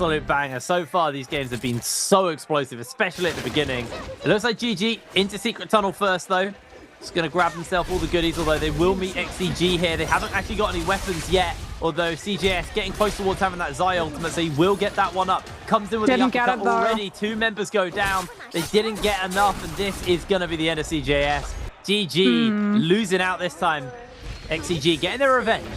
absolute banger. So far, these games have been so explosive, especially at the beginning. It looks like GG into Secret Tunnel first, though. Just going to grab himself all the goodies, although they will meet XCG here. They haven't actually got any weapons yet, although CJS getting close towards having that Zai ultimate, so he will get that one up. Comes in with the uppercut already. 2 members go down. They didn't get enough, and this is going to be the end of CJS. GG losing out this time. XCG getting their revenge.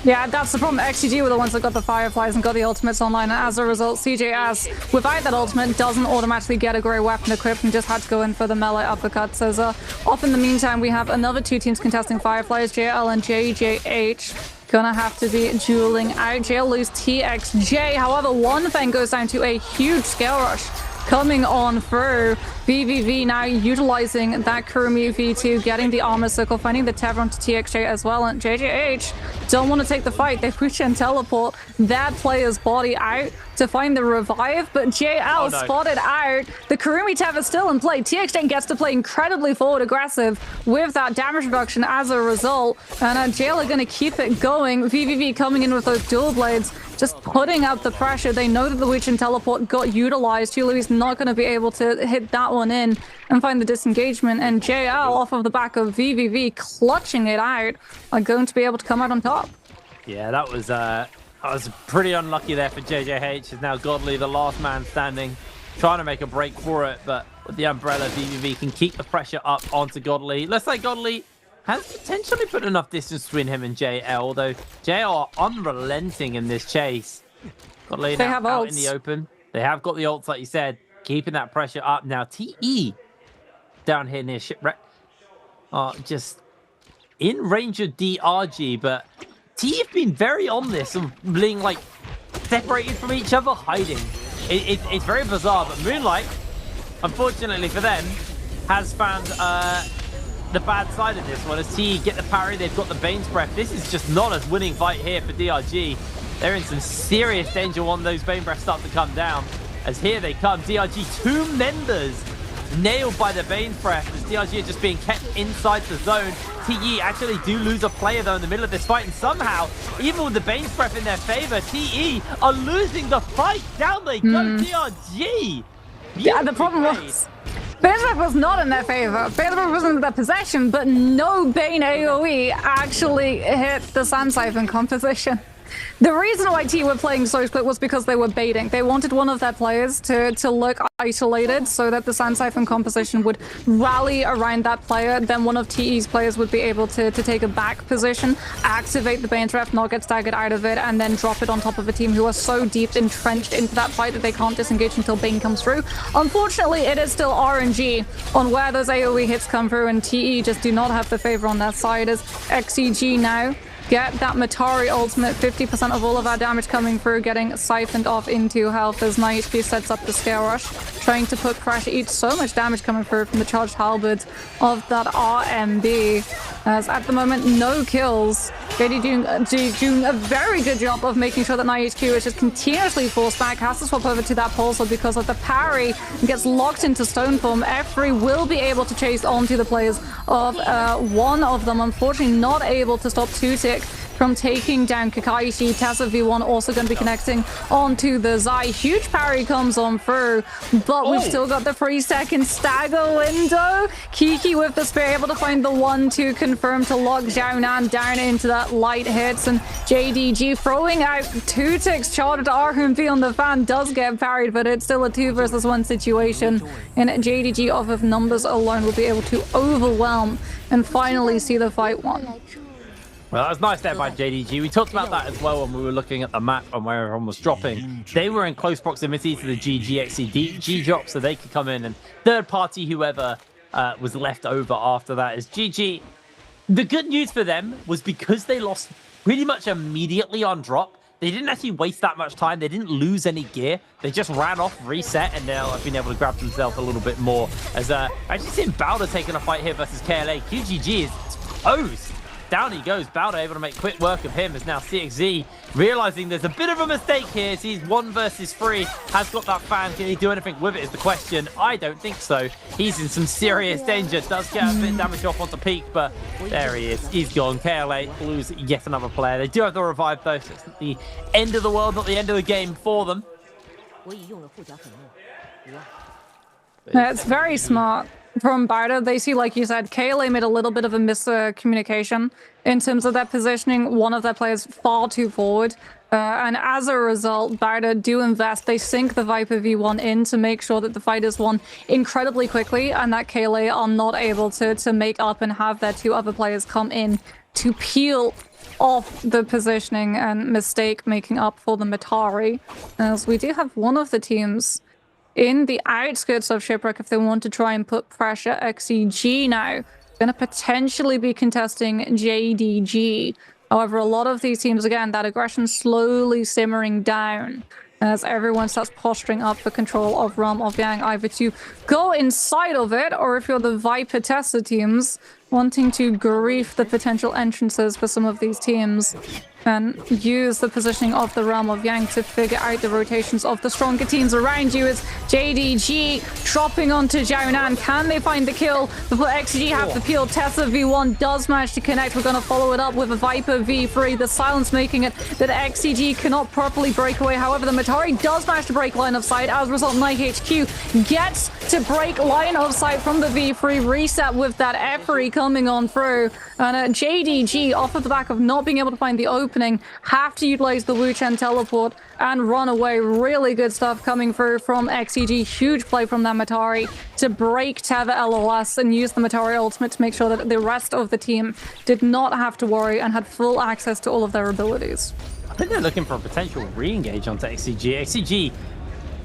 Yeah, that's the problem. XCG were the ones that got the Fireflies and got the ultimates online, and as a result, CJS, without that ultimate, doesn't automatically get a great weapon equipped and just had to go in for the melee uppercut. So off in the meantime, we have another 2 teams contesting Fireflies, JL and JJH. Gonna have to be dueling out. JL lose TXJ. However, one thing goes down to a huge scale rush coming on through. VVV now utilizing that Kurumi V2, getting the armor circle, finding the Tether onto TXJ as well, and JJH don't want to take the fight. They push and teleport their player's body out to find the revive, but JL spotted out. The Kurumi Tether still in play. TXJ gets to play incredibly forward aggressive with that damage reduction as a result, and JL are going to keep it going. VVV coming in with those dual blades, just putting out the pressure. They know that the Witch and Teleport got utilized. Hului's not going to be able to hit that one in and find the disengagement, and JL off of the back of VVV clutching it out are going to be able to come out on top. Yeah, that was pretty unlucky there for JJH. Is now Godly, the last man standing, trying to make a break for it, but with the umbrella, VVV can keep the pressure up onto Godly. Looks like Godly has potentially put enough distance between him and JL, although JL are unrelenting in this chase. Godly now out in the open. They have got the ults, like you said, keeping that pressure up. Now TE down here near Shipwreck are just in range of DRG, but TE have been very on this of being like separated from each other, hiding. It's very bizarre, but Moonlight, unfortunately for them, has found the bad side of this one. As TE get the parry, they've got the Bane's Breath. This is just not a winning fight here for DRG. They're in some serious danger when those Bane Breaths start to come down. As here they come, DRG, 2 members nailed by the Bane's Breath, as DRG are just being kept inside the zone. TE actually do lose a player though in the middle of this fight, and somehow, even with the Bane's Breath in their favor, TE are losing the fight. Down they go, DRG. Yeah, the problem was Bane's Breath was not in their favor. Bane's Breath was in their possession, but no Bane AoE actually hit the Sand Siphon composition. The reason why T were playing so split was because they were baiting. They wanted one of their players to look isolated so that the Sand Siphon composition would rally around that player. Then one of TE's players would be able to take a back position, activate the Bane's Breath, not get staggered out of it, and then drop it on top of a team who are so deep entrenched into that fight that they can't disengage until Bane comes through. Unfortunately, it is still RNG on where those AoE hits come through, and TE just do not have the favor on their side as XCG now get that Matari ultimate, 50% of all of our damage coming through, getting siphoned off into health as NiHP sets up the scale rush, trying to put pressure, eat so much damage coming through from the charged halberds of that RMB. As at the moment, no kills. JD doing a very good job of making sure that NiHQ is just continuously forced back, has to swap over to that pulsar because of the parry, gets locked into stone form. F3 will be able to chase onto the players of one of them, unfortunately not able to stop 2-tick from taking down Kakaishi. Tessa V1 also going to be connecting onto the Zai. Huge parry comes on through, but we've still got the 3-second stagger window. Kiki with the spear able to find the 1-2 confirm to lock Xiaonan down into that light hits, and JDG throwing out 2 ticks charged RMV on the fan does get parried, but it's still a 2 versus 1 situation, and JDG off of numbers alone will be able to overwhelm and finally see the fight won. Well, that was nice there by JDG. We talked about that as well when we were looking at the map and where everyone was dropping. They were in close proximity to the GGXCD drop, so they could come in, and third party, whoever was left over after that is GG. The good news for them was because they lost pretty much immediately on drop, they didn't actually waste that much time. They didn't lose any gear. They just ran off, reset, and now have been able to grab themselves a little bit more. As actually seen Bowder taking a fight here versus KLA. QGG is toast. down he goes. Bowder able to make quick work of him as now CXZ realizing there's a bit of a mistake here. He's 1 versus 3, has got that fan. Can he do anything with it is the question. I don't think so. He's in some serious danger. Does get a bit of damage off onto Peak, but there he is. He's gone. KLA lose yet another player. They do have the revive though, so it's not the end of the world, not the end of the game for them. That's very smart from Bowder. They see, like you said, KLA made a little bit of a miscommunication in terms of their positioning. One of their players far too forward. And as a result, Bowder do invest. They sink the Viper V1 in to make sure that the fight is won incredibly quickly and that KLA are not able to make up and have their 2 other players come in to peel off the positioning and mistake making up for the Matari. As we do have one of the teams in the outskirts of Shipwreck if they want to try and put pressure. XEG now going to potentially be contesting JDG. However, a lot of these teams, again, that aggression slowly simmering down as everyone starts posturing up for control of Realm of Yang, either to go inside of it, or if you're the Viper Tester teams, wanting to grief the potential entrances for some of these teams and use the positioning of the Realm of Yang to figure out the rotations of the stronger teams around you. As JDG dropping onto Jiaonan. Can they find the kill before XG have the peel? Tessa V1 does manage to connect. We're going to follow it up with a Viper V3. The silence making it that XCG cannot properly break away. However, the Matari does manage to break line of sight. As a result, Night HQ gets to break line of sight from the V3. Reset with that Efri coming on through. And JDG, off of the back of not being able to find the opening, have to utilize the Wu Chen teleport and run away. Really good stuff coming through from XEG. Huge play from that Matari to break Tether LOS and use the Matari ultimate to make sure that the rest of the team did not have to worry and had full access to all of their abilities. I think they're looking for a potential re-engage onto XCG. XCG,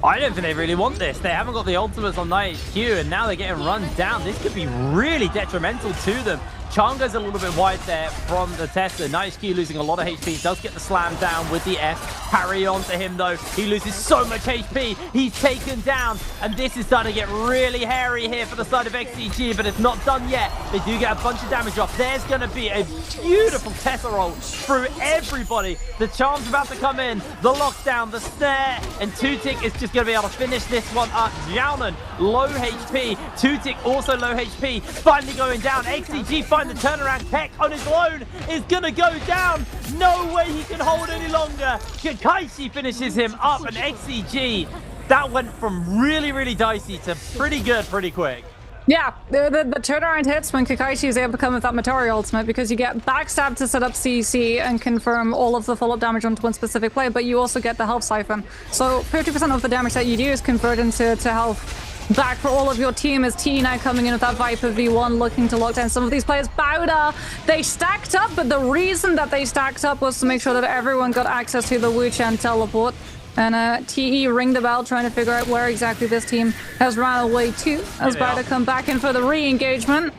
I don't think they really want this. They haven't got the ultimates on Night HQ, and now they're getting run down. This could be really detrimental to them. Changa's a little bit wide there from the Tesla. Night HQ losing a lot of HP. Does get the slam down with the F. Parry onto him, though. He loses so much HP. He's taken down. And this is starting to get really hairy here for the side of XCG, but it's not done yet. They do get a bunch of damage off. There's going to be a beautiful Tesla roll through everybody. The charm's about to come in. The lockdown, the snare. And Tutik is just going to be able to finish this one up. Jiaonan, low HP. Tutik also low HP. Finally going down. XCG find the turnaround. Tech on his own is gonna go down. No way he can hold any longer. Kakaishi finishes him up, and XCG, that went from really dicey to pretty good pretty quick. Yeah, the turnaround hits when Kakaishi is able to come with that Matari ultimate, because you get backstab to set up CC and confirm all of the follow-up damage onto one specific play, but you also get the health siphon. So 50% of the damage that you do is converted into health back for all of your team, as T now coming in with that Viper V1 looking to lock down some of these players. Bowder, they stacked up, but the reason that they stacked up was to make sure that everyone got access to the Wu Chen teleport. And TE ring the bell, trying to figure out where exactly this team has ran away to, as Bowder come back in for the re-engagement.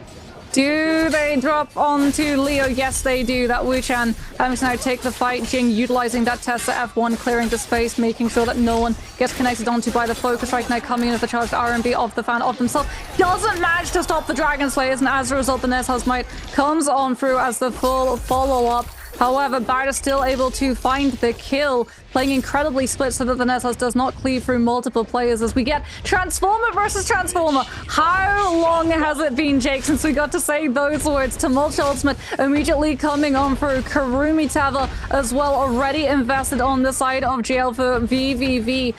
Do they drop onto Leo? Yes, they do. That Wu Chen having to now take the fight. Jing utilizing that Tesla F1, clearing the space, making sure that no one gets connected onto by the focus right now, coming in with the charged RMB of the fan of themselves. Doesn't manage to stop the Dragon Slayers, and as a result, the Nesha's Might comes on through as the full follow-up. However, Bowder still able to find the kill, playing incredibly split so that the Nesha's does not cleave through multiple players as we get Transformer versus Transformer. How long has it been, Jake, since we got to say those words? Tumult Ultimate immediately coming on through. Karumi Tava as well, already invested on the side of JL for VVV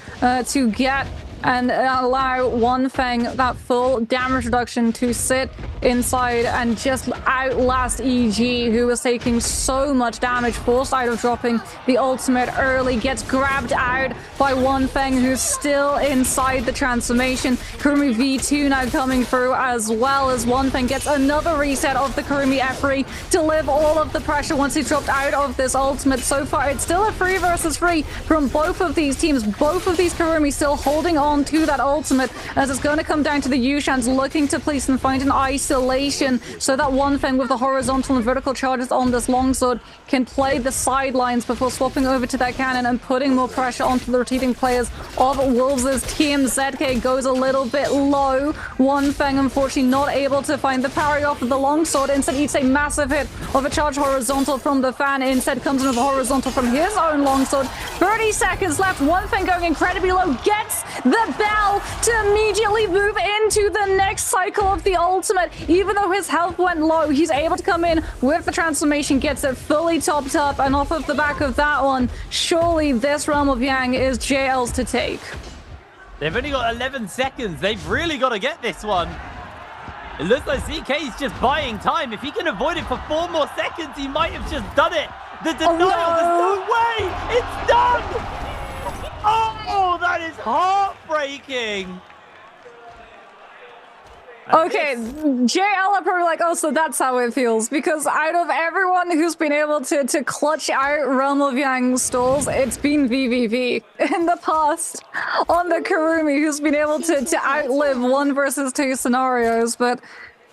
to get and allow One Fang that full damage reduction to sit inside and just outlast EG, who was taking so much damage, forced out of dropping the ultimate early, gets grabbed out by One Fang, who's still inside the transformation. Kurumi V2 now coming through, as well as One Fang gets another reset of the Kurumi Efri to live all of the pressure once he dropped out of this ultimate. So far, it's still a 3 versus 3 from both of these teams. Both of these Kurumi still holding on onto that ultimate, as it's going to come down to the Yushans looking to place and find an isolation so that one thing with the horizontal and vertical charges on this longsword can play the sidelines before swapping over to that cannon and putting more pressure onto the rotating players of Wolves' team. ZK goes a little bit low. One thing, unfortunately, not able to find the parry off of the longsword. Instead, eats a massive hit of a charge horizontal from the fan. Instead, comes in with a horizontal from his own longsword. 30 seconds left. One thing going incredibly low. Gets the bell to immediately move into the next cycle of the ultimate. Even though his health went low, he's able to come in with the transformation, gets it fully topped up, and off of the back of that one, surely this Realm of Yang is JL's to take. They've only got 11 seconds. They've really got to get this one. It looks like ZK's just buying time. If he can avoid it for 4 more seconds, he might have just done it. The denial, there's no way! It's done! Oh, that is heartbreaking. Okay, JL are probably like, oh, so that's how it feels. Because out of everyone who's been able to clutch out Realm of Yang stalls, it's been VVV in the past on the Kurumi, who's been able to outlive 1 versus 2 scenarios. But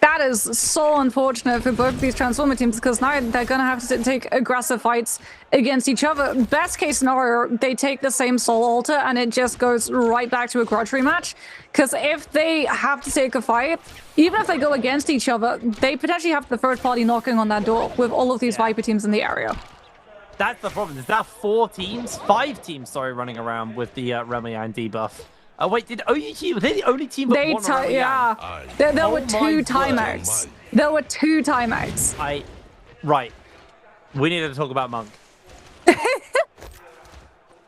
that is so unfortunate for both of these Transformer teams, because now they're going to have to take aggressive fights against each other. Best case scenario, they take the same Soul Altar and it just goes right back to a grudge rematch. Because if they have to take a fight, even if they go against each other, they potentially have the third party knocking on that door with all of these Viper teams in the area. That's the problem. There's now 5 teams, sorry, running around with the Realm of Yang debuff. Wait, did OUG, were they the only team that won around yeah. There were 2 timeouts. There were 2 timeouts. Right. We need to talk about Monk.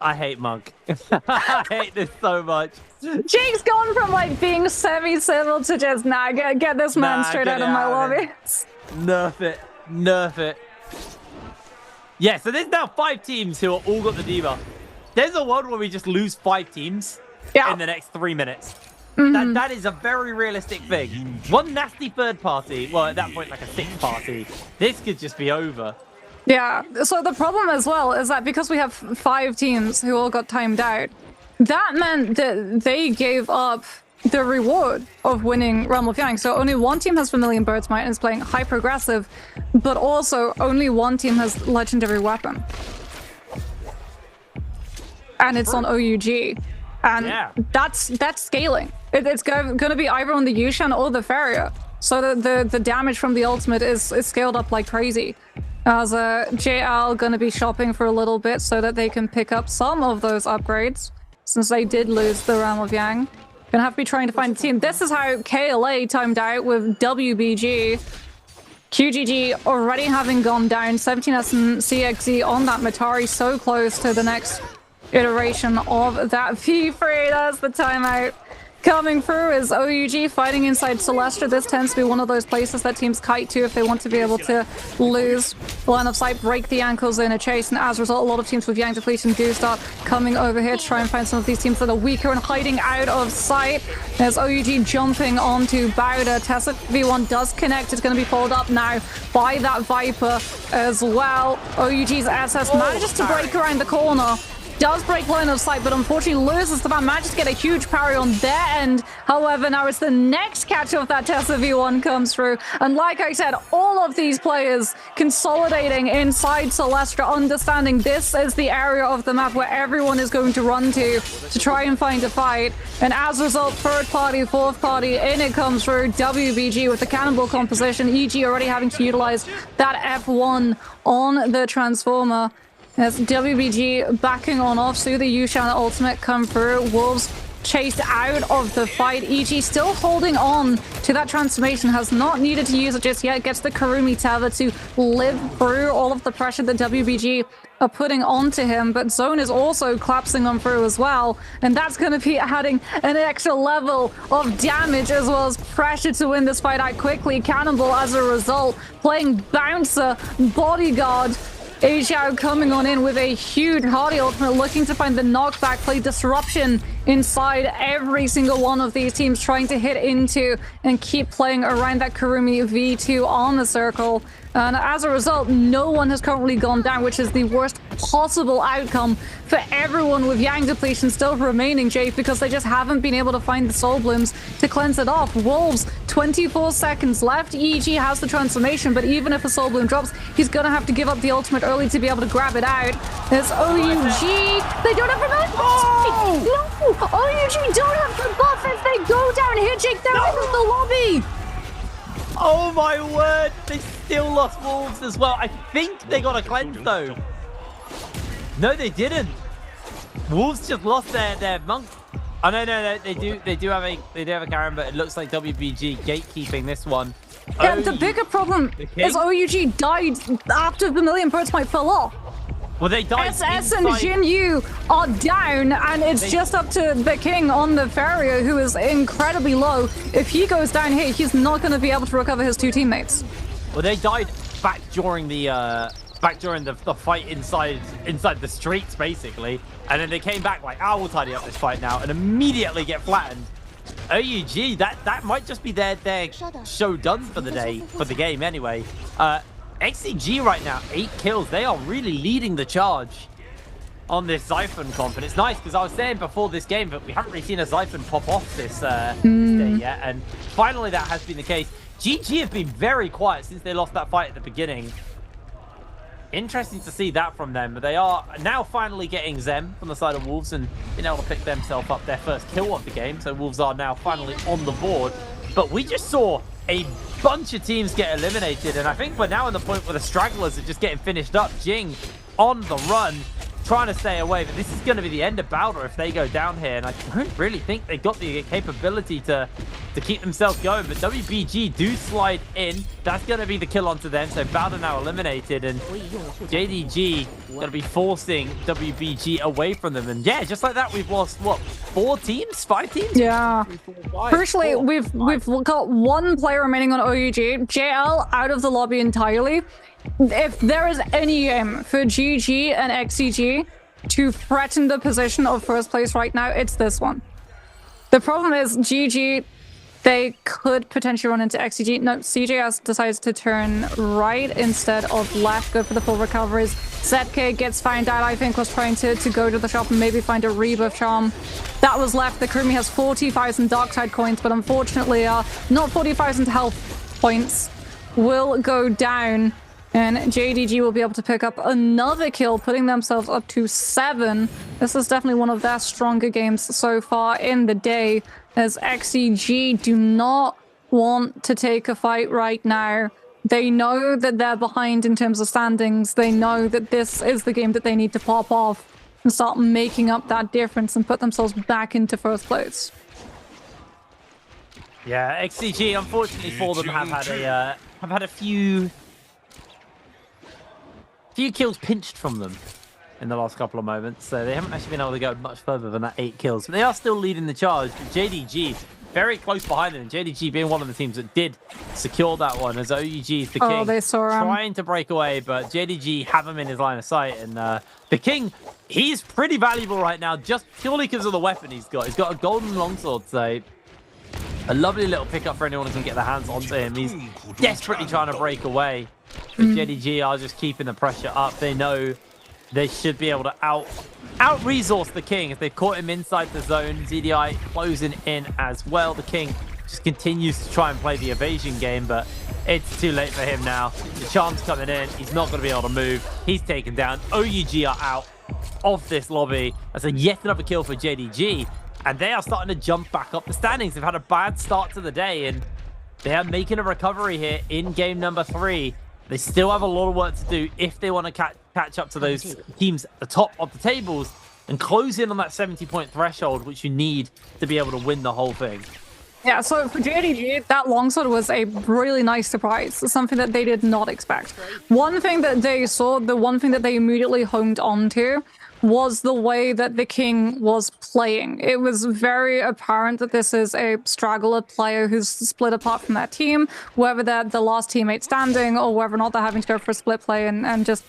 I hate Monk. I hate this so much. Jake's gone from like being semi-civil to just, nah, get this man straight out of my lobby. Nerf it. Nerf it. Yeah, so there's now 5 teams who are all got the debuff. There's a world where we just lose 5 teams. In the next 3 minutes. That is a very realistic thing. One nasty third party, well, at that point, like a 6th party, this could just be over. Yeah, so the problem as well is that because we have 5 teams who all got timed out, that meant that they gave up the reward of winning Realm of Yang. So only 1 team has Vermilion Bird's Might and is playing hyper aggressive, but also only 1 team has legendary weapon. And it's on OUG. And that's scaling. It's going to be either on the Yushan or the Farrier. So the damage from the ultimate is scaled up like crazy. As JL going to be shopping for a little bit so that they can pick up some of those upgrades, since they did lose the Realm of Yang. Gonna have to be trying to find a team. This is how KLA timed out with WBG. QGG already having gone down. 17S and CXZ on that Matari, so close to the next iteration of that V3. That's the timeout. Coming through is OUG fighting inside Celestra. This tends to be one of those places that teams kite to if they want to be able to lose line of sight, break the ankles in a chase, and as a result, a lot of teams with Yang depletion do start coming over here to try and find some of these teams that are weaker and hiding out of sight. There's OUG jumping onto Bowder. Tessa V1 does connect. It's going to be followed up now by that Viper as well. OUG's SS manages to break around the corner. Does break line of sight, but unfortunately loses the ban. Manages to get a huge parry on their end. However, now it's the next catch of that Tessa V1 comes through. And like I said, all of these players consolidating inside Celestra, understanding this is the area of the map where everyone is going to run to try and find a fight. And as a result, 3rd party, 4th party, in it comes through WBG with the cannonball composition. EG already having to utilize that F1 on the Transformer. As WBG backing on off, so the Yushan ultimate come through. Wolves chased out of the fight. EG still holding on to that transformation, has not needed to use it just yet. Gets the Kurumi Tower to live through all of the pressure that WBG are putting onto him, but Zone is also collapsing on through as well, and that's going to be adding an extra level of damage as well as pressure to win this fight out quickly. Cannonball, as a result, playing bouncer, bodyguard, Xiao coming on in with a huge hardy ultimate, looking to find the knockback, play disruption inside every single one of these teams, trying to hit into and keep playing around that Kurumi V2 on the circle. And as a result, no one has currently gone down, which is the worst possible outcome for everyone, with Yang depletion still remaining, Jake, because they just haven't been able to find the soul blooms to cleanse it off. Wolves, 24 seconds left. EG has the transformation, but even if a soul bloom drops, he's gonna have to give up the ultimate early to be able to grab it out. There's OUG. They don't have a No! OUG don't have the buff if they go down here, Jake. They're out of the lobby. Oh my word! They still lost Wolves as well. I think they got a cleanse though. No, they didn't. Wolves just lost their monk. Oh no, they do have a Karen, but it looks like WBG gatekeeping this one. Yeah, the bigger problem is OUG died after the million birds might fell off. Well, they died. SS and Jin Yu are down, and it's just up to the king on the Farrier, who is incredibly low. If he goes down here, he's not going to be able to recover his two teammates. Well, they died back during the fight inside the streets, basically, and then they came back like, "I will tidy up this fight now," and immediately get flattened. OUG, that might just be their show done for the day, for the game anyway. XCG right now, 8 kills. They are really leading the charge on this Xiphon comp. And it's nice because I was saying before this game that we haven't really seen a Xiphon pop off this day yet. And finally that has been the case. GG have been very quiet since they lost that fight at the beginning. Interesting to see that from them. But they are now finally getting Zem from the side of Wolves and being able to pick themselves up their first kill of the game. So Wolves are now finally on the board. But we just saw a bunch of teams get eliminated, and I think we're now in the point where the stragglers are just getting finished up. Jing on the run, trying to stay away, but this is going to be the end of Bowder if they go down here, and I don't really think they've got the capability to keep themselves going, but WBG do slide in. That's going to be the kill onto them, so Bowder now eliminated, and JDG going to be forcing WBG away from them, and yeah, just like that, we've lost, what, 5 teams? Yeah. Crucially, we've got one player remaining on OUG. JL out of the lobby entirely. If there is any aim for GG and XCG to threaten the position of first place right now, it's this one. The problem is GG, they could potentially run into XCG. No, CJS decides to turn right instead of left, go for the full recoveries. ZK gets found out, I think, was trying to go to the shop and maybe find a rebuff charm. That was left. The Kurumi has 40,000 Darkside coins, but unfortunately, not 40,000 health points will go down. And JDG will be able to pick up another kill, putting themselves up to 7. This is definitely one of their stronger games so far in the day, as XCG do not want to take a fight right now. They know that they're behind in terms of standings. They know that this is the game that they need to pop off and start making up that difference and put themselves back into first place. Yeah, XCG, unfortunately for them, have had a few kills pinched from them in the last couple of moments, so they haven't actually been able to go much further than that 8 kills, but they are still leading the charge. JDG very close behind them, JDG being one of the teams that did secure that one, as OUG is the king they saw trying to break away, but JDG have him in his line of sight, and the king, he's pretty valuable right now just purely because of the weapon he's got. He's got a golden longsword, so a lovely little pickup for anyone who can get their hands onto him. He's desperately trying to break away. But JDG are just keeping the pressure up. They know they should be able to out-resource the king if they've caught him inside the zone. ZDI closing in as well. The king just continues to try and play the evasion game, but it's too late for him now. The charm's coming in. He's not going to be able to move. He's taken down. OUG are out of this lobby. That's yet another kill for JDG. And they are starting to jump back up the standings. They've had a bad start to the day, and they are making a recovery here in game number 3. They still have a lot of work to do if they want to catch up to those teams at the top of the tables and close in on that 70-point threshold, which you need to be able to win the whole thing. Yeah, so for JDG, that longsword was a really nice surprise, something that they did not expect. One thing that they saw, the one thing that they immediately homed onto, was the way that the king was playing. It was very apparent that this is a straggler player who's split apart from their team, whether they're the last teammate standing or whether or not they're having to go for a split play and just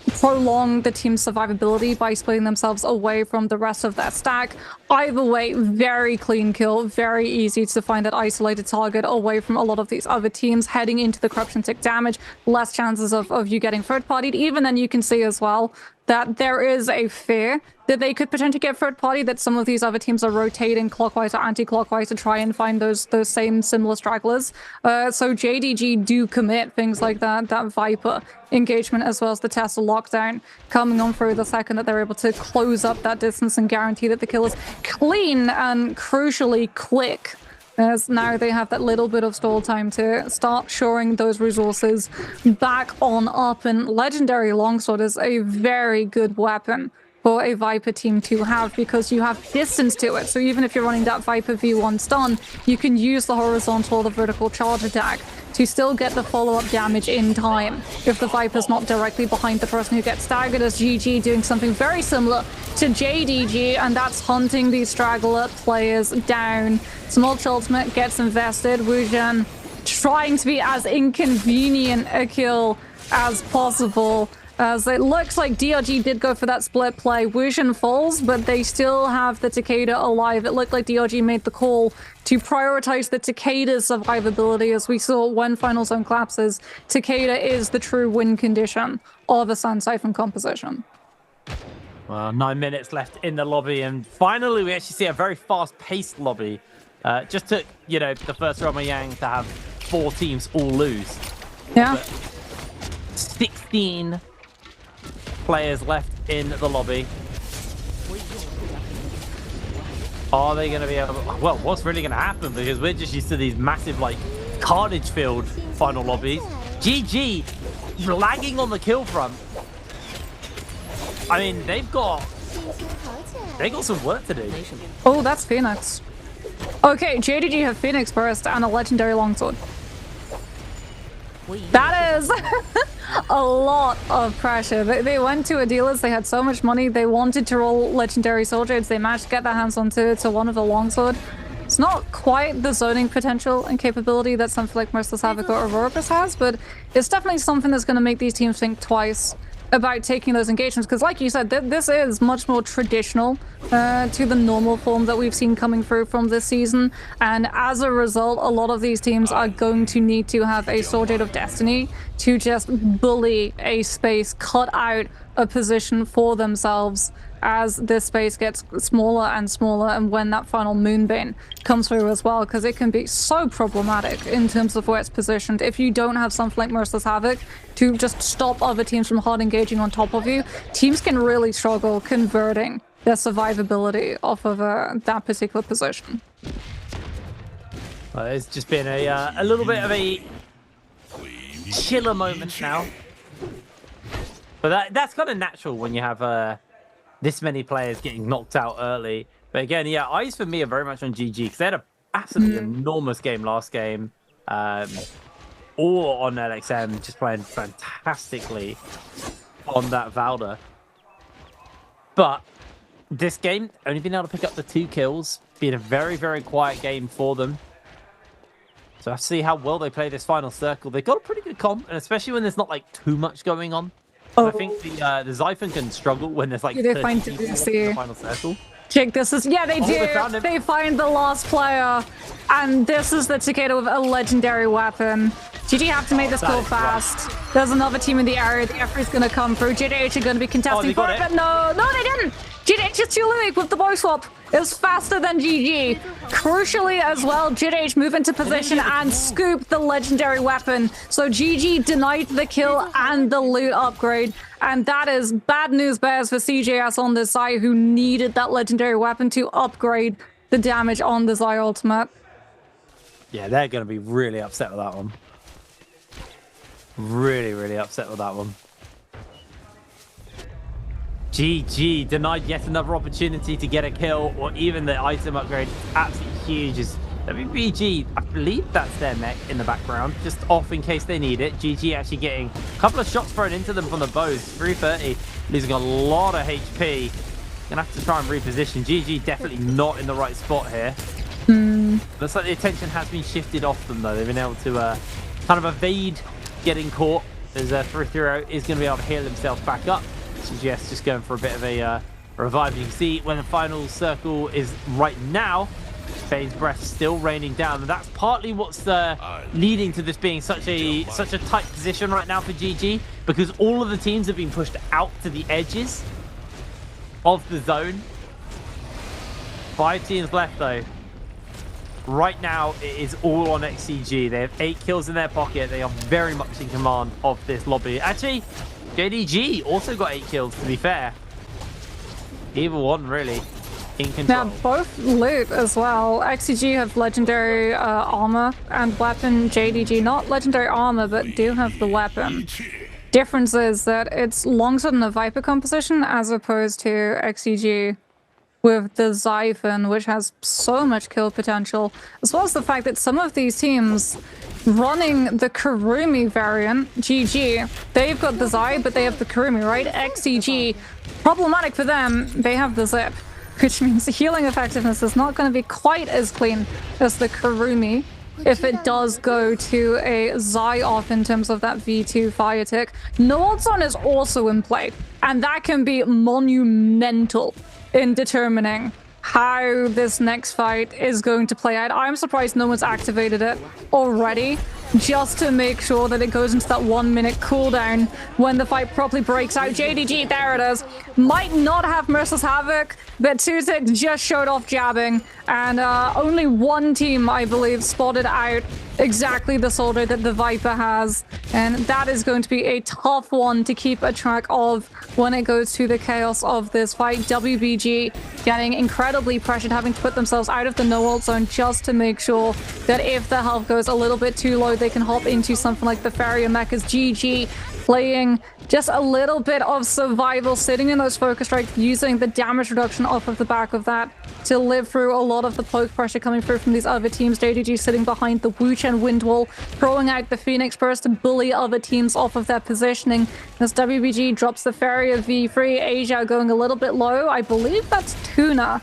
prolong the team's survivability by splitting themselves away from the rest of their stack. Either way, very clean kill, very easy to find that isolated target away from a lot of these other teams. Heading into the corruption tick damage, less chances of you getting third-partied. Even then, you can see as well that there is a fear that they could potentially get third-party, that some of these other teams are rotating clockwise or anti-clockwise to try and find those same similar stragglers. So JDG do commit things like that Viper engagement, as well as the Tesla lockdown coming on through the second that they're able to close up that distance and guarantee that the kill is clean and crucially quick, as now they have that little bit of stall time to start shoring those resources back on up. And Legendary Longsword is a very good weapon for a Viper team to have, because you have distance to it. So even if you're running that Viper V1 stun, you can use the horizontal or the vertical charge attack to still get the follow-up damage in time if the Viper's not directly behind the person who gets staggered, as GG doing something very similar to JDG, and that's hunting these straggler players down. Smolch ultimate gets invested. Wujan trying to be as inconvenient a kill as possible, as it looks like DRG did go for that split play. Wujan falls, but they still have the Takeda alive. It looked like DRG made the call to prioritize the Takeda's survivability, as we saw when Final Zone collapses. Takeda is the true win condition of a Sun Siphon composition. Well, 9 minutes left in the lobby, and finally we actually see a very fast-paced lobby. Just took, you know, the first Rama Yang to have 4 teams all lose. Yeah. But 16 players left in the lobby. Are they going to be able to... Well, what's really going to happen? Because we're just used to these massive, like, carnage filled final lobbies. GG lagging on the kill front. I mean, they got some work to do. Oh, that's Phoenix. Okay, JDG have Phoenix Burst and a Legendary Longsword. That is a lot of pressure. They went to a dealer's, they had so much money, they wanted to roll Legendary Soldiers, they managed to get their hands onto one of the Longsword. It's not quite the zoning potential and capability that something like Merciless Havoc or Aurorus has, but it's definitely something that's going to make these teams think twice about taking those engagements, because like you said, this is much more traditional to the normal form that we've seen coming through from this season, and as a result, a lot of these teams are going to need to have a Sword Art of Destiny to just bully a space, cut out a position for themselves as this space gets smaller and smaller, and when that final Moonbane comes through as well, because it can be so problematic in terms of where it's positioned. If you don't have something like Merciless Havoc to just stop other teams from hard engaging on top of you, teams can really struggle converting their survivability off of that particular position. Well, it's just been a little bit of a chiller moment now. But that's kind of natural when you have this many players getting knocked out early. But again, yeah, eyes for me are very much on GG, because they had an absolutely enormous game last game. All on LXM, just playing fantastically on that Valda. But this game, only been able to pick up the 2 kills, being a very, very quiet game for them. So I have to see how well they play this final circle. They've got a pretty good comp, and especially when there's not like too much going on. Oh. I think the Xiphon can struggle when there's like 30 people in the final circle. Jake, this is... Yeah, they do. They find the last player, and this is the Takeda with a legendary weapon. GG have to make this call fast. Right. There's another team in the area. The F is going to come through. GDH are going to be contesting for it, but no, they didn't. GDH is too late with the bow swap. It was faster than GG. Crucially as well, GDH move into position and scoop the legendary weapon. So GG denied the kill and the loot upgrade. And that is bad news bears for CJS on this side, who needed that legendary weapon to upgrade the damage on the Zai ultimate. Yeah, they're going to be really upset with that one. Really, really upset with that one. GG denied yet another opportunity to get a kill, or even the item upgrade. Absolutely huge. Is WBG, I believe that's their mech in the background, just off in case they need it. GG actually getting a couple of shots thrown into them from the bows. 330, losing a lot of HP. Gonna have to try and reposition. GG definitely not in the right spot here. Looks like the attention has been shifted off them though. They've been able to kind of evade getting caught as 3-0 is going to be able to heal himself back up. CGS just going for a bit of a revive. You can see when the final circle is right now, Bane's breath still raining down, and that's partly what's leading to this being such a tight position right now for GG, because all of the teams have been pushed out to the edges of the zone. 5 teams left though. Right now it is all on XCG. They have 8 kills in their pocket. They are very much in command of this lobby. Actually, JDG also got 8 kills, to be fair. Either one really in control. Now both loot as well. XCG have legendary armor and weapon. JDG not legendary armor, but do have the weapon. Difference is that it's longer than the Viper composition as opposed to XCG with the Zyphon, which has so much kill potential, as well as the fact that some of these teams running the Kurumi variant, GG, they've got the Zy, but they have the Kurumi, right? XCG, problematic for them, they have the Zip, which means the healing effectiveness is not going to be quite as clean as the Kurumi if it does go to a Zy off in terms of that V2 fire tick. No Zone is also in play, and that can be monumental in determining how this next fight is going to play out. I'm surprised no one's activated it already, just to make sure that it goes into that 1 minute cooldown when the fight properly breaks out. JDG, there it is. Might not have Merciless Havoc, but Tutik just showed off jabbing, and only one team, I believe, spotted out exactly the soldier that the Viper has, and that is going to be a tough one to keep a track of when it goes to the chaos of this fight. WBG getting incredibly pressured, having to put themselves out of the no-ult zone just to make sure that if the health goes a little bit too low, they can hop into something like the Farrier mech. As GG playing just a little bit of survival, sitting in those focus strikes, using the damage reduction off of the back of that to live through a lot of the poke pressure coming through from these other teams. JDG sitting behind the Wuchen wind wall, throwing out the Phoenix Burst to bully other teams off of their positioning. As WBG drops the Farrier V3, Asia going a little bit low. I believe that's Tuna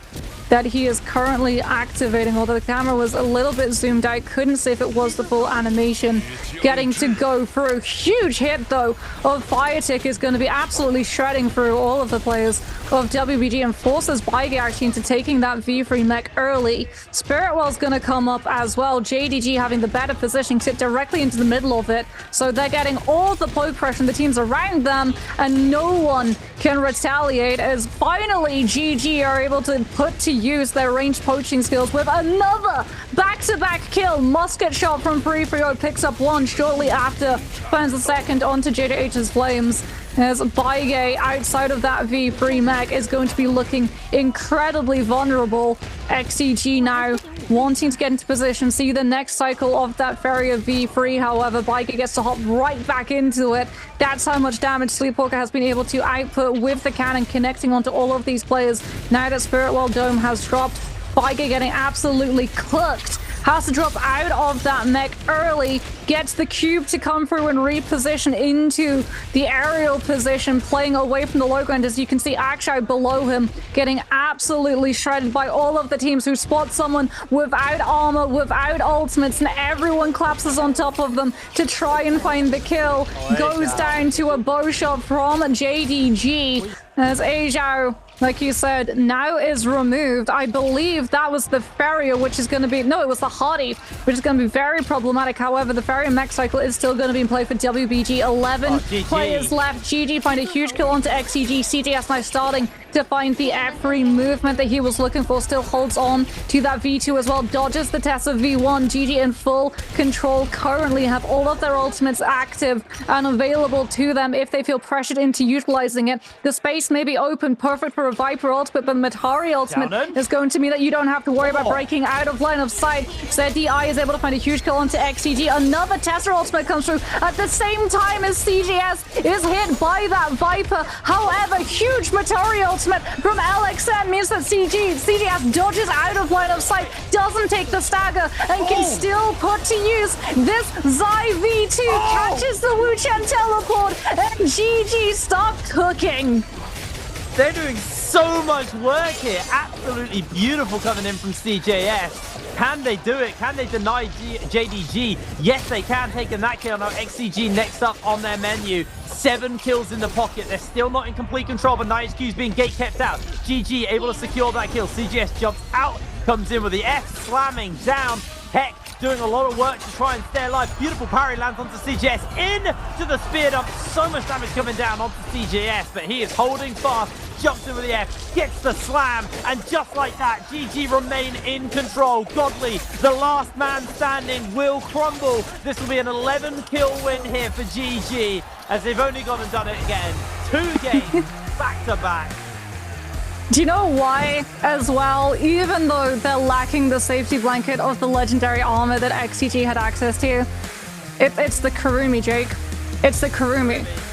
that he is currently activating, although the camera was a little bit zoomed out, couldn't see if it was the full animation. Getting to go through. Huge hit though of Fire Tick is going to be absolutely shredding through all of the players of WBG and forces Baige actually into taking that V3 mech early. Spiritwell's going to come up as well. JDG having the better position, sit directly into the middle of it, so they're getting all the poke pressure from the teams around them, and no one can retaliate, as finally GG are able to put to use their ranged poaching skills with another back-to-back kill. Musket shot from 3-3-0 picks up one shortly after, finds the second onto JDH's Flames, as Baige outside of that V3 mech is going to be looking incredibly vulnerable. XCG now wanting to get into position, see the next cycle of that Farrier V3. However, Baige gets to hop right back into it. That's how much damage Sleepwalker has been able to output with the cannon, connecting onto all of these players. Now that Spiritwell Dome has dropped, Baige getting absolutely cooked. Has to drop out of that mech early, gets the cube to come through and reposition into the aerial position, playing away from the low ground. As you can see, Akshay below him getting absolutely shredded by all of the teams who spot someone without armor, without ultimates, and everyone collapses on top of them to try and find the kill. Goes down to a bow shot from JDG, as Asia, like you said, now is removed. I believe that was the Farrier, which is going to be... No, it was the Hottie, which is going to be very problematic. However, the Farrier mech cycle is still going to be in play for WBG. 11 players left. GG find a huge kill onto XCG. CJS now starting to find the F3 movement that he was looking for. Still holds on to that V2 as well. Dodges the Tessa V1. GG in full control. Currently have all of their ultimates active and available to them if they feel pressured into utilizing it. The space may be open, perfect for a Viper ultimate, but the Matari ultimate is going to mean that you don't have to worry about breaking out of line of sight. ZDI is able to find a huge kill onto XCG. Another Tessa ultimate comes through at the same time as CGS is hit by that Viper. However, huge Matari ultimate from LXN means that CGS dodges out of line of sight, doesn't take the stagger, and can still put to use this Zai V2, catches the Wuchen teleport, and GG stop cooking. They're doing so So much work here. Absolutely beautiful coming in from CJS. Can they do it? Can they deny JDG? Yes, they can. Taking that kill. Now XCG next up on their menu. 7 kills in the pocket. They're still not in complete control, but NightHQ's being gate kept out. GG able to secure that kill. CJS jumps out, comes in with the F, slamming down. Heck doing a lot of work to try and stay alive. Beautiful parry lands onto CJS into the spear dump. So much damage coming down onto CJS, but he is holding fast. Jumps in with the F, gets the slam, and just like that, GG remain in control. Godly, the last man standing, will crumble. This will be an 11-kill win here for GG, as they've only gone and done it again. 2 games back to back. Do you know why as well? Even though they're lacking the safety blanket of the legendary armor that XCG had access to, it's the Kurumi, Jake. It's the Kurumi.